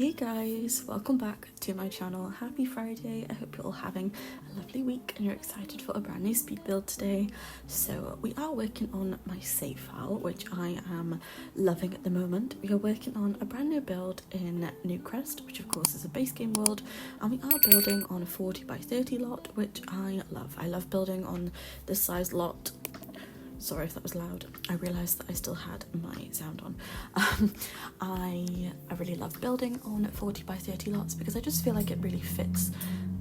Hey guys, welcome back to my channel. Happy Friday. I hope you're all having a lovely week and you're excited for a brand new speed build today. So we are working on my save file, which I am loving at the moment. We are working on a brand new build in Newcrest, which of course is a base game world, and we are building on a 40 by 30 lot, which I love. I love building on this size lot. Sorry if that was loud. I realised that I still had my sound on. I really love building on 40 by 30 lots because I just feel like it really fits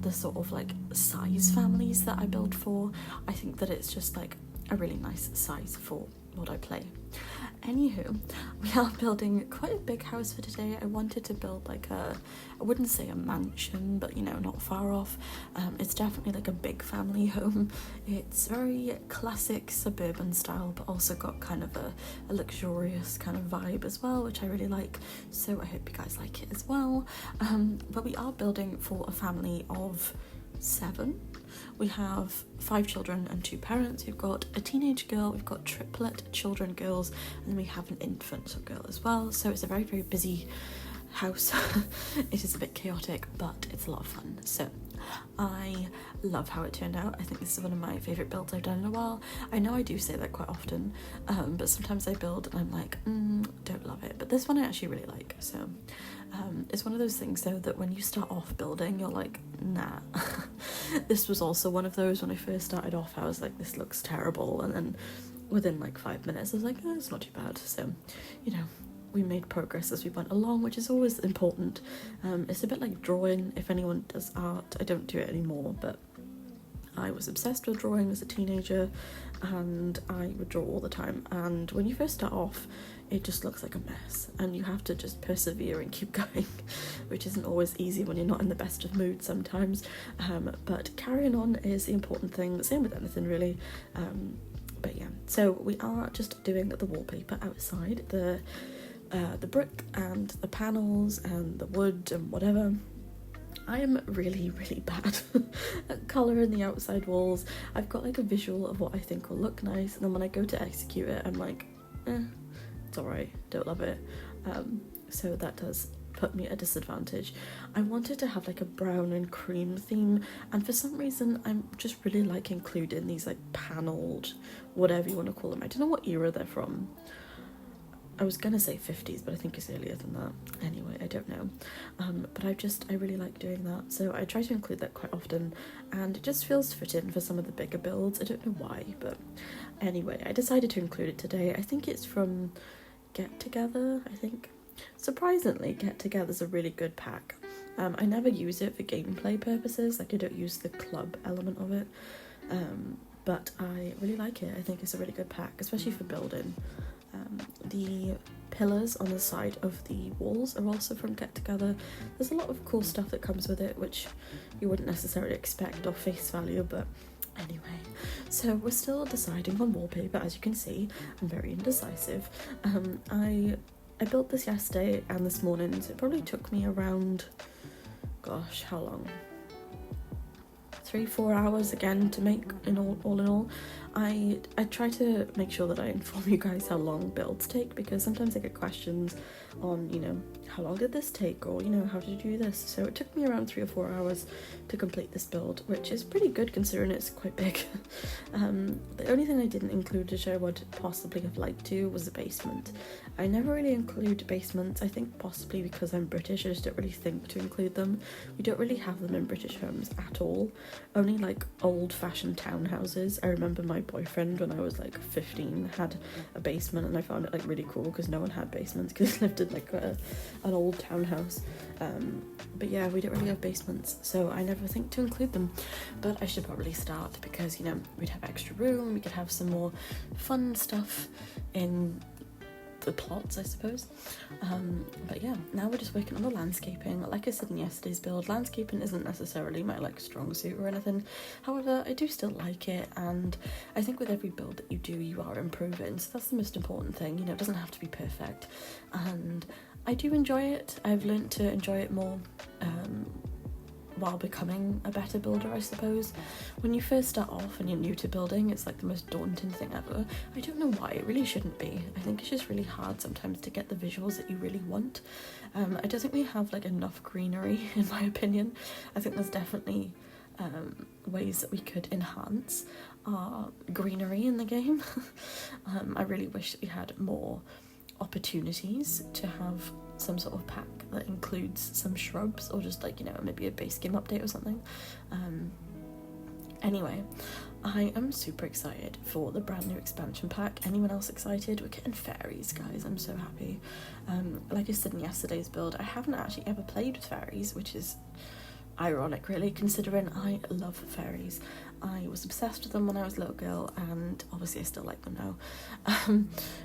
the sort of like size families that I build for. I think that it's just like a really nice size for what I play. Anywho, we are building quite a big house for today. I wanted to build like I wouldn't say a mansion, but you know, not far off. It's definitely like a big family home. It's very classic suburban style, but also got kind of a luxurious kind of vibe as well, which I really like. So I hope you guys like it as well. But we are building for a family of 7. We have 5 children and 2 parents. We've got a teenage girl, we've got triplet children girls, and then we have an infant girl as well. So it's a very, very busy house. It is a bit chaotic, but it's a lot of fun. So I love how it turned out. I think this is one of my favourite builds I've done in a while. I know I do say that quite often, but sometimes I build and I'm like, don't love it. But this one I actually really like. So it's one of those things though that when you start off building, you're like, nah. This was also one of those when I first started off, I was like, this looks terrible. And then within like 5 minutes, I was like, oh, it's not too bad. So, you know, we made progress as we went along, which is always important. It's a bit like drawing. If anyone does art, I don't do it anymore, but I was obsessed with drawing as a teenager and I would draw all the time. And when you first start off, it just looks like a mess and you have to just persevere and keep going, which isn't always easy when you're not in the best of moods sometimes. But carrying on is the important thing, same with anything really. But yeah, so we are just doing the wallpaper outside, the brick and the panels and the wood and whatever. I am really, really bad at colouring the outside walls. I've got like a visual of what I think will look nice, and then when I go to execute it, I'm like, it's alright, don't love it. So that does put me at a disadvantage. I wanted to have like a brown and cream theme, and for some reason I'm just really like including these like panelled, whatever you want to call them. I don't know what era they're from. I was gonna say 50s, but I think it's earlier than that. Anyway, I don't know. But I really like doing that. So I try to include that quite often, and it just feels fitting for some of the bigger builds. I don't know why, but anyway, I decided to include it today. I think it's from Get Together, I think. Surprisingly, Get Together's a really good pack. I never use it for gameplay purposes, like I don't use the club element of it. But I really like it. I think it's a really good pack, especially for building. The pillars on the side of the walls are also from Get Together. There's a lot of cool stuff that comes with it, which you wouldn't necessarily expect off face value, but anyway. So we're still deciding on wallpaper, as you can see. I'm very indecisive. I built this yesterday and this morning, so it probably took me around, gosh, how long? 3-4 hours again to make all in all. I try to make sure that I inform you guys how long builds take, because sometimes I get questions on, you know, how long did this take, or, you know, how did you do this? So it took me around 3 or 4 hours to complete this build, which is pretty good considering it's quite big. The only thing I didn't include, which I would possibly have liked to, was the basement. I never really include basements, I think possibly because I'm British, I just don't really think to include them. We don't really have them in British homes at all, only like old-fashioned townhouses. I remember my boyfriend when I was like 15 had a basement, and I found it like really cool because no one had basements because he lived in like an old townhouse. But yeah, we don't really have basements, so I never think to include them, but I should probably start because, you know, we'd have extra room, we could have some more fun stuff in the plots, I suppose. But yeah, now we're just working on the landscaping. Like I said in yesterday's build, landscaping isn't necessarily my like strong suit or anything. However, I do still like it, and I think with every build that you do, you are improving, so that's the most important thing. You know, it doesn't have to be perfect, and I do enjoy it. I've learned to enjoy it more while becoming a better builder, I suppose. When you first start off and you're new to building, it's like the most daunting thing ever. I don't know why, it really shouldn't be. I think it's just really hard sometimes to get the visuals that you really want. I don't think we have like enough greenery in my opinion. I think there's definitely ways that we could enhance our greenery in the game. I really wish that we had more opportunities to have some sort of pack that includes some shrubs, or just like, you know, maybe a base game update or something. Anyway, I am super excited for the brand new expansion pack. Anyone else excited? We're getting fairies, guys. I'm so happy. Like I said in yesterday's build, I haven't actually ever played with fairies, which is ironic really, considering I love fairies. I was obsessed with them when I was a little girl, and obviously I still like them now.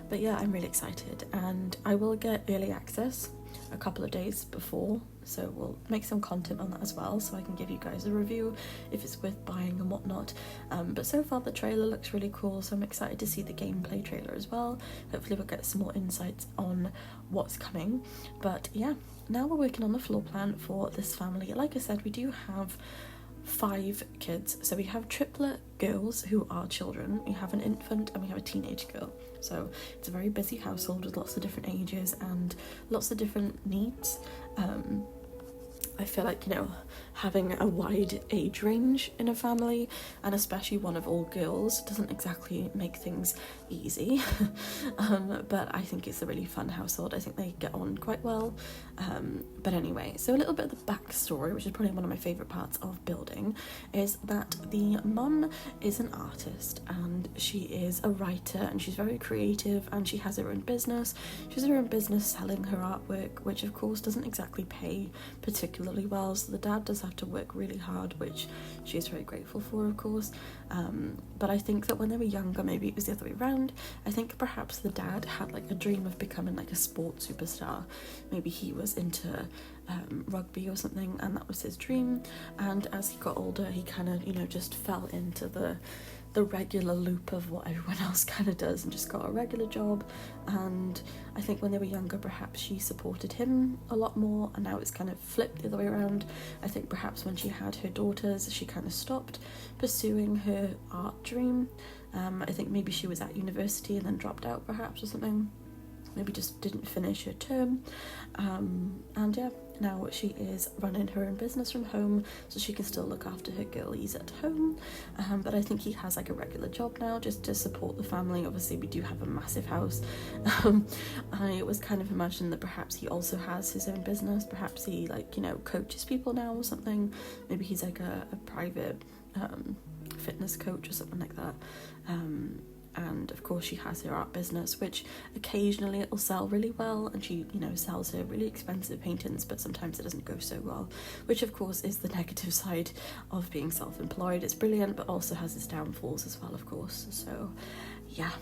But yeah, I'm really excited, and I will get early access a couple of days before, so we'll make some content on that as well, so I can give you guys a review if it's worth buying and whatnot. But so far the trailer looks really cool, so I'm excited to see the gameplay trailer as well. Hopefully we'll get some more insights on what's coming. But yeah, now we're working on the floor plan for this family. Like I said, we do have 5 kids, so we have triplet girls who are children, we have an infant, and we have a teenage girl. So it's a very busy household with lots of different ages and lots of different needs. I feel like, you know, having a wide age range in a family, and especially one of all girls, doesn't exactly make things easy. But I think it's a really fun household. I think they get on quite well. But anyway, so a little bit of the backstory, which is probably one of my favourite parts of building, is that the mum is an artist and she is a writer, and she's very creative, and she has her own business. She has her own business selling her artwork, which of course doesn't exactly pay particularly well, so the dad does have to work really hard, which she is very grateful for, of course. But I think that when they were younger, maybe it was the other way around. I think perhaps the dad had like a dream of becoming like a sports superstar. Maybe he was into rugby or something, and that was his dream, and as he got older he kind of, you know, just fell into the regular loop of what everyone else kind of does and just got a regular job. And I think when they were younger, perhaps she supported him a lot more, and now it's kind of flipped the other way around. I think perhaps when she had her daughters, she kind of stopped pursuing her art dream. I think maybe she was at university and then dropped out perhaps or something, maybe just didn't finish her term. And yeah, now she is running her own business from home, so she can still look after her girlies at home. But I think he has like a regular job now just to support the family. Obviously we do have a massive house. I was kind of imagining that perhaps he also has his own business. Perhaps he, like, you know, coaches people now or something. Maybe he's like a private fitness coach or something like that. And of course she has her art business, which occasionally it will sell really well, and she, you know, sells her really expensive paintings, but sometimes it doesn't go so well, which of course is the negative side of being self-employed. It's brilliant, but also has its downfalls as well, of course. So yeah,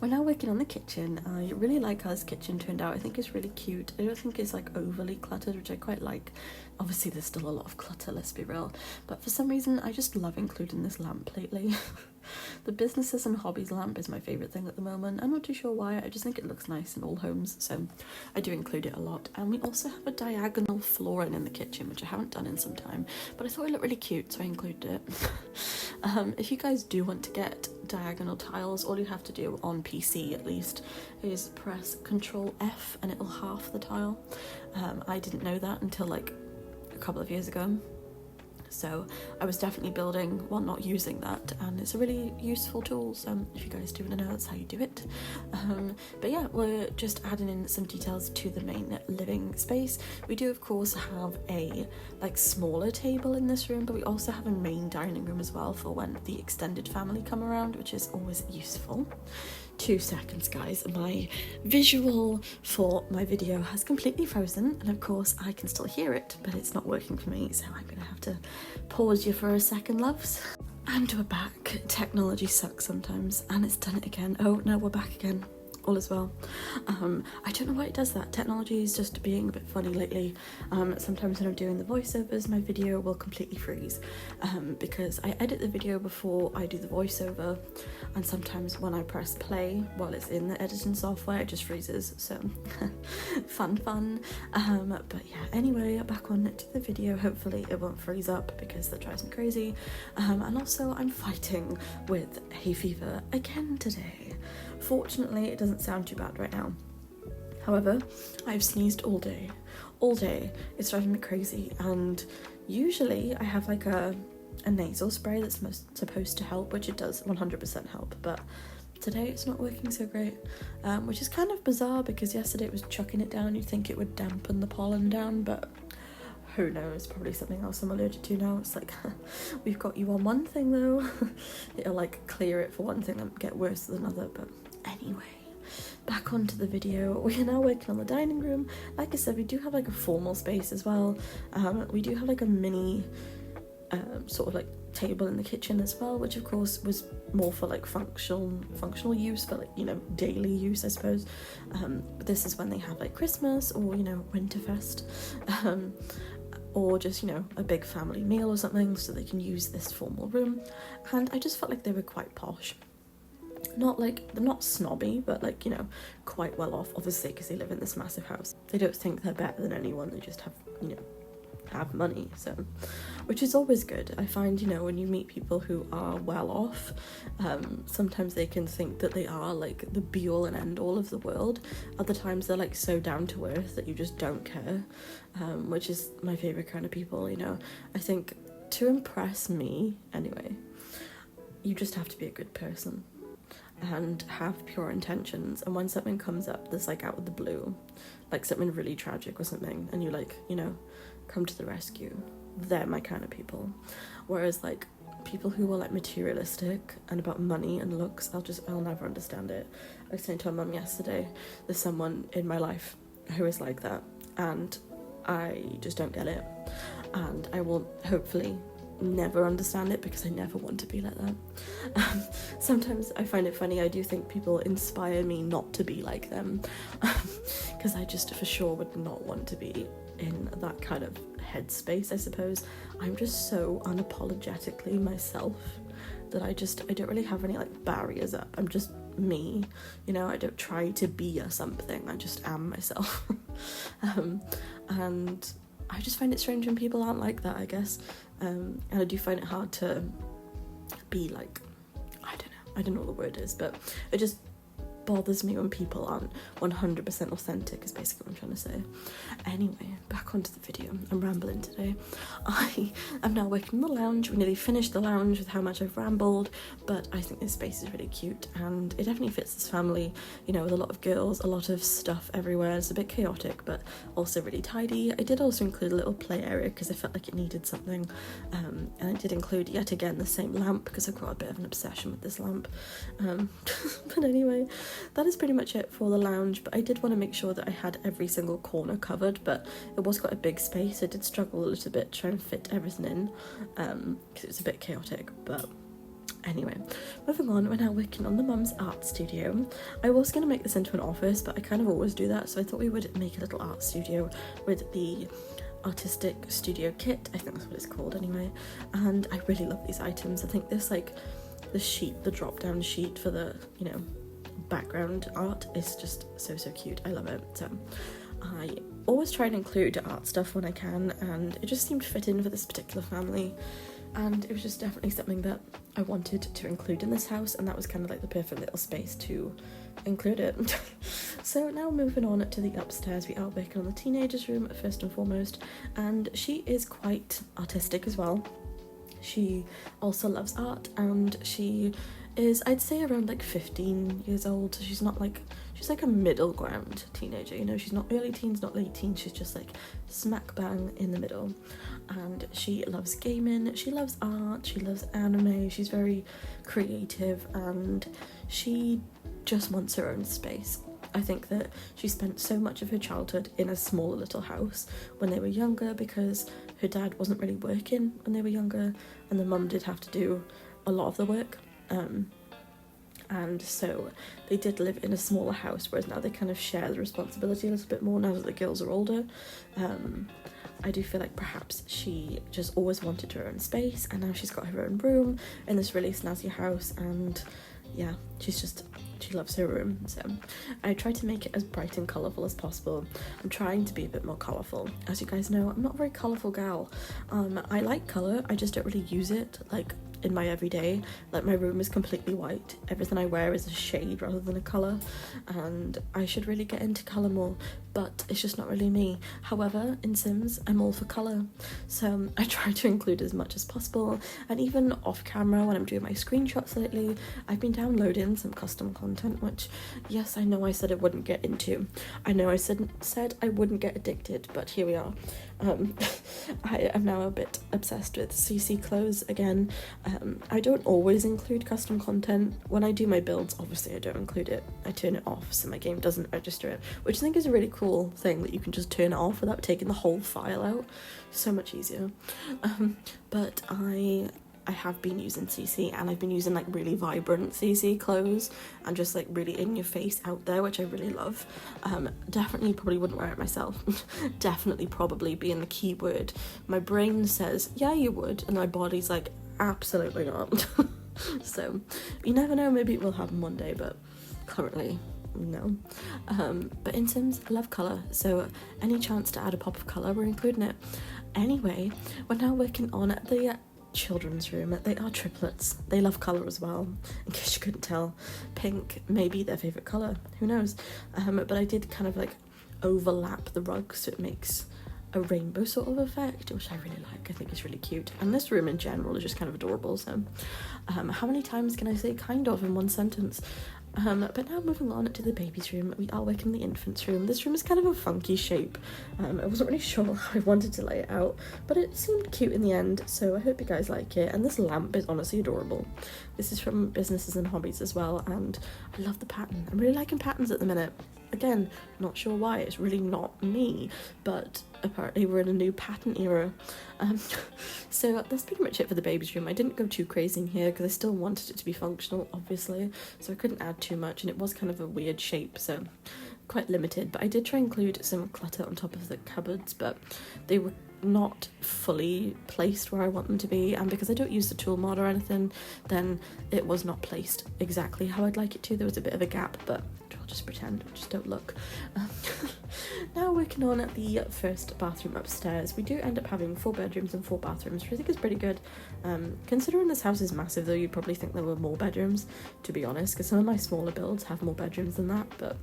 we're now working on the kitchen. I really like how this kitchen turned out. I think it's really cute. I don't think it's like overly cluttered, which I quite like. Obviously there's still a lot of clutter, let's be real, but for some reason I just love including this lamp lately. The businesses and hobbies lamp is my favourite thing at the moment. I'm not too sure why, I just think it looks nice in all homes, so I do include it a lot. And we also have a diagonal flooring in the kitchen, which I haven't done in some time, but I thought it looked really cute, so I included it. If you guys do want to get diagonal tiles, all you have to do on PC at least is press Ctrl F and it'll half the tile. I didn't know that until like a couple of years ago, so I was definitely building while not using that, and it's a really useful tool, so if you guys do want to know, that's how you do it. But yeah, we're just adding in some details to the main living space. We do of course have a like smaller table in this room, but we also have a main dining room as well for when the extended family come around, which is always useful. 2 seconds, guys, my visual for my video has completely frozen, and of course I can still hear it, but it's not working for me, so I'm gonna have to pause you for a second, loves. And we're back. Technology sucks sometimes, and it's done it again. Oh no, we're back again. all is well. I don't know why it does that. Technology is just being a bit funny lately. Sometimes when I'm doing the voiceovers, my video will completely freeze because I edit the video before I do the voiceover, and sometimes when I press play while it's in the editing software, it just freezes. So fun. But yeah, anyway, back on to the video. Hopefully it won't freeze up because that drives me crazy. And also I'm fighting with hay fever again today. Fortunately, it doesn't sound too bad right now. However, I've sneezed all day. It's driving me crazy, and usually I have like a nasal spray that's supposed to help, which it does 100% help, but today it's not working so great, which is kind of bizarre because yesterday it was chucking it down. You'd think it would dampen the pollen down, but who knows, probably something else I'm allergic to now. It's like, we've got you on one thing though. It'll like clear it for one thing and get worse than another. But anyway, back onto the video. We are now working on the dining room. Like I said, we do have like a formal space as well. We do have like a mini sort of like table in the kitchen as well, which of course was more for like functional use, for like, you know, daily use I suppose. But this is when they have like Christmas or, you know, Winterfest, or just, you know, a big family meal or something, so they can use this formal room. And I just felt like they were quite posh. Not like, they're not snobby, but like, you know, quite well off, obviously, because they live in this massive house. They don't think they're better than anyone, they just have, you know, have money, so, which is always good. I find, you know, when you meet people who are well off, sometimes they can think that they are like the be all and end all of the world. Other times they're like so down to earth that you just don't care, which is my favorite kind of people, you know. I think to impress me anyway, you just have to be a good person and have pure intentions, and when something comes up that's like out of the blue, like something really tragic or something, and you like, you know, come to the rescue, they're my kind of people. Whereas like people who are like materialistic and about money and looks, I'll never understand it. I was saying to my mum yesterday, there's someone in my life who is like that, and I just don't get it, and I will hopefully never understand it because I never want to be like that. Sometimes I find it funny, I do think people inspire me not to be like them, because I just for sure would not want to be in that kind of headspace, I suppose. I'm just so unapologetically myself that I don't really have any like barriers up. I'm just me, you know. I don't try to be a something, I just am myself. And I just find it strange when people aren't like that, I guess. And I do find it hard to be like, I don't know what the word is, but it just bothers me when people aren't 100% authentic, is basically what I'm trying to say. Anyway, back onto the video. I'm rambling today. I am now working in the lounge. We nearly finished the lounge with how much I've rambled, but I think this space is really cute and it definitely fits this family, you know, with a lot of girls, a lot of stuff everywhere. It's a bit chaotic, but also really tidy. I did also include a little play area because I felt like it needed something, and I did include yet again the same lamp because I've got a bit of an obsession with this lamp. But anyway, that is pretty much it for the lounge, but I did want to make sure that I had every single corner covered, but it was quite a big space. I did struggle a little bit trying to fit everything in, because it was a bit chaotic. But anyway, moving on, we're now working on the mum's art studio. I was going to make this into an office, but I kind of always do that, so I thought we would make a little art studio with the artistic studio kit, I think that's what it's called anyway, and I really love these items. I think this, like, the drop down sheet for the, you know, background art is just so cute. I love it. So I always try and include art stuff when I can, and it just seemed to fit in for this particular family, and it was just definitely something that I wanted to include in this house, and that was kind of like the perfect little space to include it. So now moving on to the upstairs, we are working on the teenagers room first and foremost, and she is quite artistic as well. She also loves art, and she is, I'd say, around like 15 years old. She's not like, she's like a middle ground teenager, you know. She's not early teens, not late teens, she's just like smack bang in the middle. And she loves gaming, she loves art, she loves anime, she's very creative, and she just wants her own space. I think that she spent so much of her childhood in a small little house when they were younger, because her dad wasn't really working when they were younger, and the mum did have to do a lot of the work. and so they did live in a smaller house, whereas now they kind of share the responsibility a little bit more now that the girls are older. I do feel like perhaps she just always wanted her own space, and now she's got her own room in this really snazzy house, and yeah, she loves her room. So I try to make it as bright and colourful as possible. I'm trying to be a bit more colourful. As you guys know, I'm not a very colourful gal. I like colour, I just don't really use it like in my everyday. Like, my room is completely white, everything I wear is a shade rather than a colour, and I should really get into colour more, but it's just not really me. However, in Sims, I'm all for colour, so I try to include as much as possible, and even off camera when I'm doing my screenshots lately, I've been downloading some custom content, which, yes, I know I said I wouldn't get into. I know I said I wouldn't get addicted, but here we are. I am now a bit obsessed with CC clothes again. I don't always include custom content. When I do my builds, obviously I don't include it. I turn it off so my game doesn't register it, which I think is a really cool thing, that you can just turn it off without taking the whole file out. So much easier. But I have been using CC, and I've been using like really vibrant CC clothes and just like really in your face out there, which I really love. Definitely probably wouldn't wear it myself. Definitely probably being the key word. My brain says, yeah, you would, and my body's like, absolutely not. So you never know, maybe it will happen one day, but currently no. But in Sims, I love colour, so any chance to add a pop of colour, we're including it. Anyway, we're now working on the children's room. They are triplets. They love colour as well, in case you couldn't tell. Pink may be their favourite colour, who knows. But I did kind of like overlap the rug so it makes a rainbow sort of effect, which I really like. I think it's really cute, and this room in general is just kind of adorable. So how many times can I say kind of in one sentence? But now moving on to the baby's room, we are working the infant's room. This room is kind of a funky shape. I wasn't really sure how I wanted to lay it out, but it seemed cute in the end, so I hope you guys like it. And this lamp is honestly adorable. This is from Businesses and Hobbies as well, and I love the pattern. I'm really liking patterns at the minute. Again, not sure why, it's really not me, but apparently we're in a new pattern era. So that's pretty much it for the baby's room. I didn't go too crazy in here because I still wanted it to be functional, obviously, so I couldn't add too much, and it was kind of a weird shape, so quite limited. But I did try and include some clutter on top of the cupboards, but they were not fully placed where I want them to be, and because I don't use the tool mod or anything, then it was not placed exactly how I'd like it to. There was a bit of a gap, but I'll just pretend, just don't look. Now working on the first bathroom upstairs. We do end up having 4 bedrooms and 4 bathrooms, which I think is pretty good. Considering this house is massive though, you'd probably think there were more bedrooms, to be honest, because some of my smaller builds have more bedrooms than that, but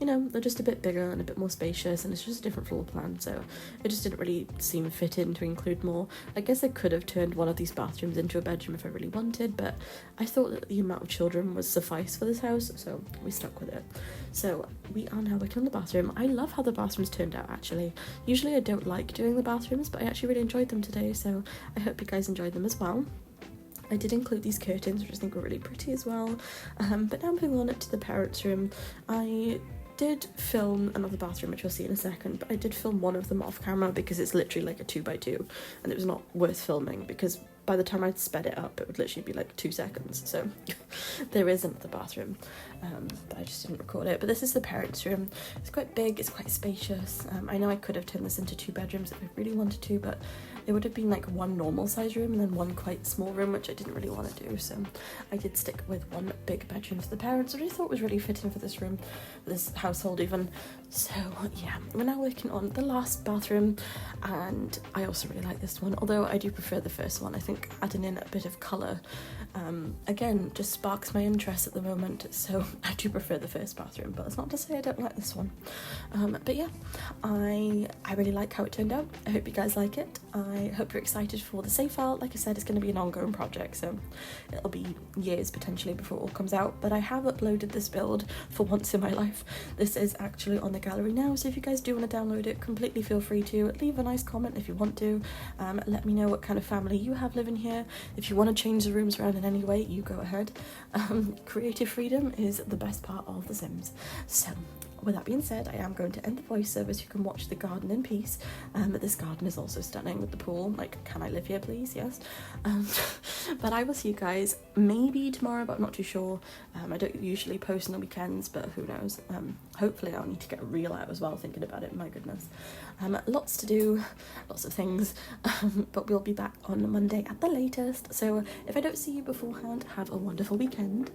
you know, they're just a bit bigger and a bit more spacious, and it's just a different floor plan, so it just didn't really seem fit in to include more. I guess I could have turned one of these bathrooms into a bedroom if I really wanted, but I thought that the amount of children was suffice for this house, so we stuck with it. So we are now working on the bathroom. I love how the bathrooms turned out, actually. Usually I don't like doing the bathrooms, but I actually really enjoyed them today, so I hope you guys enjoyed them as well. I did include these curtains, which I think were really pretty as well. But now moving on to the parents' room, I did film another bathroom, which you'll see in a second, but I did film one of them off camera because it's literally like a 2x2, and it was not worth filming because by the time I'd sped it up, it would literally be like 2 seconds. So there is another bathroom, but I just didn't record it. But this is the parents' room. It's quite big, it's quite spacious. I know I could have turned this into 2 bedrooms if I really wanted to, but it would have been like one normal size room and then one quite small room, which I didn't really want to do. So I did stick with one big bedroom for the parents, which I thought was really fitting for this room, this household even. So yeah, we're now working on the last bathroom, and I also really like this one, although I do prefer the first one. I think adding in a bit of colour, again, just sparks my interest at the moment, so I do prefer the first bathroom, but that's not to say I don't like this one. But yeah, I really like how it turned out. I hope you guys like it. I hope you're excited for the save file. Like I said, it's going to be an ongoing project, so it'll be years potentially before it all comes out, but I have uploaded this build for once in my life. This is actually on the gallery now, so if you guys do want to download it, completely feel free to. Leave a nice comment if you want to. Let me know what kind of family you have living here. If you want to change the rooms around in any way, you go ahead. Creative freedom is the best part of The Sims. So with that being said, I am going to end the voiceover so you can watch the garden in peace. But this garden is also stunning with the pool. Like, can I live here, please? Yes. But I will see you guys maybe tomorrow, but I'm not too sure. I don't usually post on the weekends, but who knows. Hopefully I'll need to get a reel out as well, thinking about it. My goodness. Lots to do, lots of things, but we'll be back on Monday at the latest. So if I don't see you beforehand, have a wonderful weekend.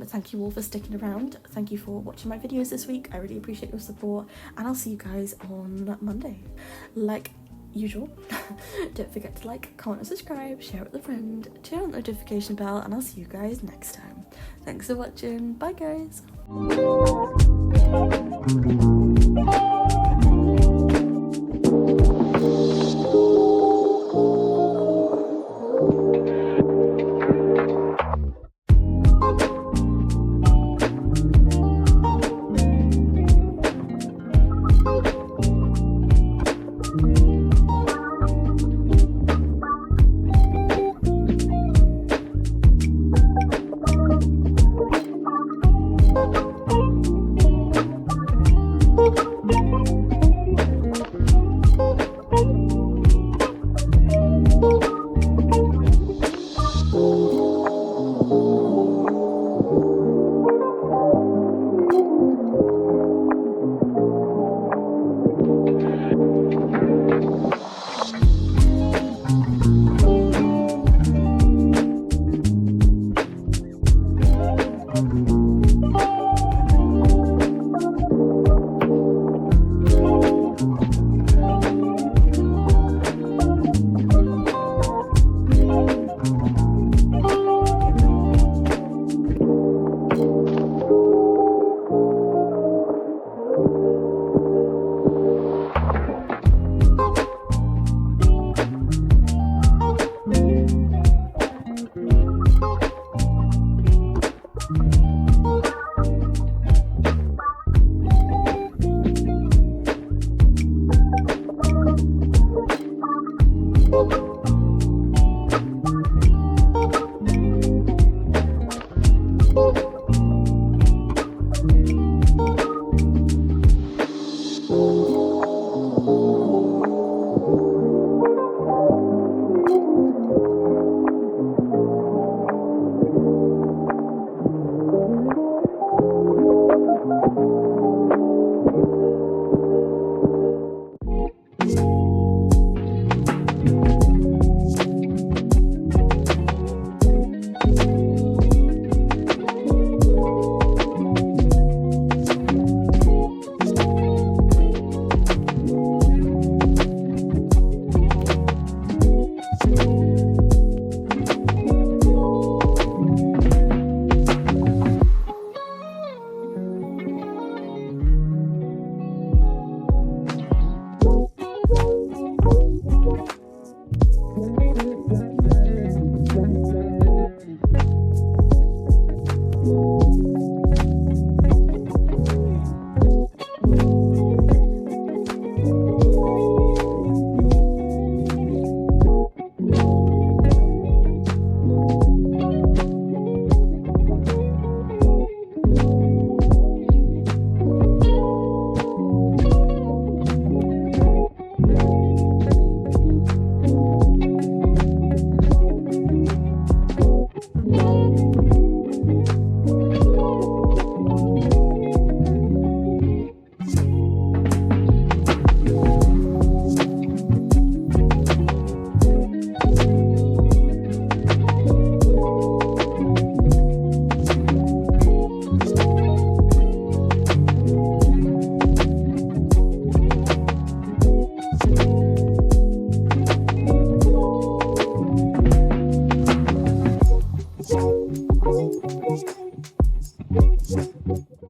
Thank you all for sticking around. Thank you for watching my videos this week. I really appreciate your support, and I'll see you guys on Monday. Like usual, don't forget to like, comment and subscribe, share with a friend, turn on the notification bell, and I'll see you guys next time. Thanks for watching. Bye guys.